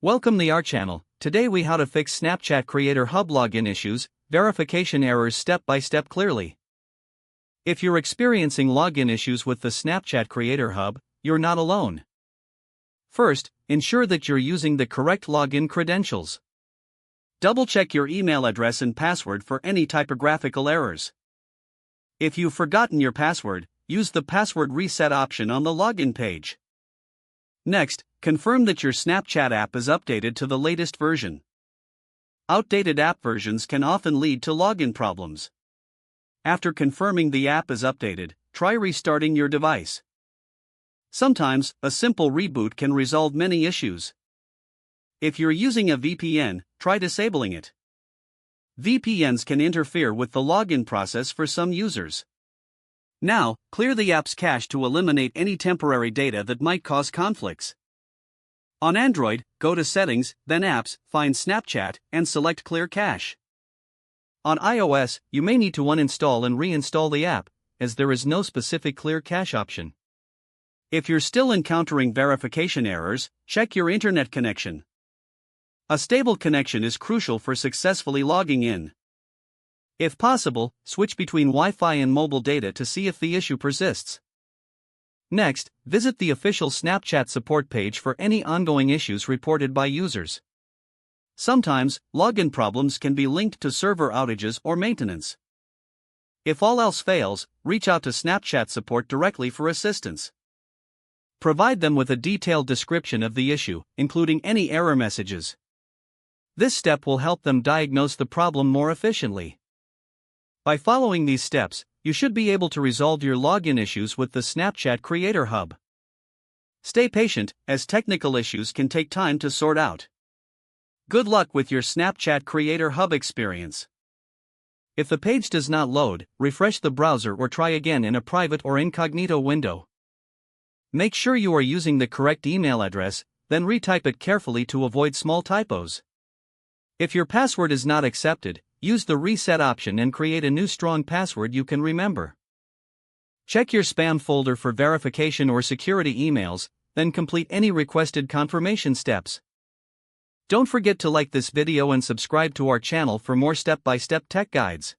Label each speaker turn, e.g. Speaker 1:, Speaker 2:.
Speaker 1: Welcome to our channel. Today we how to fix Snapchat Creator Hub login issues, verification errors step by step clearly. If you're experiencing login issues with the Snapchat Creator Hub, you're not alone. First, ensure that you're using the correct login credentials. Double-check your email address and password for any typographical errors. If you've forgotten your password, use the password reset option on the login page. Next, confirm that your Snapchat app is updated to the latest version. Outdated app versions can often lead to login problems. After confirming the app is updated, try restarting your device. Sometimes, a simple reboot can resolve many issues. If you're using a VPN, try disabling it. VPNs can interfere with the login process for some users. Now, clear the app's cache to eliminate any temporary data that might cause conflicts. On Android, go to Settings, then Apps, find Snapchat, and select Clear Cache. On iOS, you may need to uninstall and reinstall the app, as there is no specific Clear Cache option. If you're still encountering verification errors, check your internet connection. A stable connection is crucial for successfully logging in. If possible, switch between Wi-Fi and mobile data to see if the issue persists. Next, visit the official Snapchat support page for any ongoing issues reported by users. Sometimes, login problems can be linked to server outages or maintenance. If all else fails, reach out to Snapchat support directly for assistance. Provide them with a detailed description of the issue, including any error messages. This step will help them diagnose the problem more efficiently. By following these steps, you should be able to resolve your login issues with the Snapchat Creator Hub. Stay patient, as technical issues can take time to sort out. Good luck with your Snapchat Creator Hub experience. If the page does not load, refresh the browser or try again in a private or incognito window. Make sure you are using the correct email address, then retype it carefully to avoid small typos. If your password is not accepted, use the reset option and create a new strong password you can remember. Check your spam folder for verification or security emails, then complete any requested confirmation steps. Don't forget to like this video and subscribe to our channel for more step-by-step tech guides.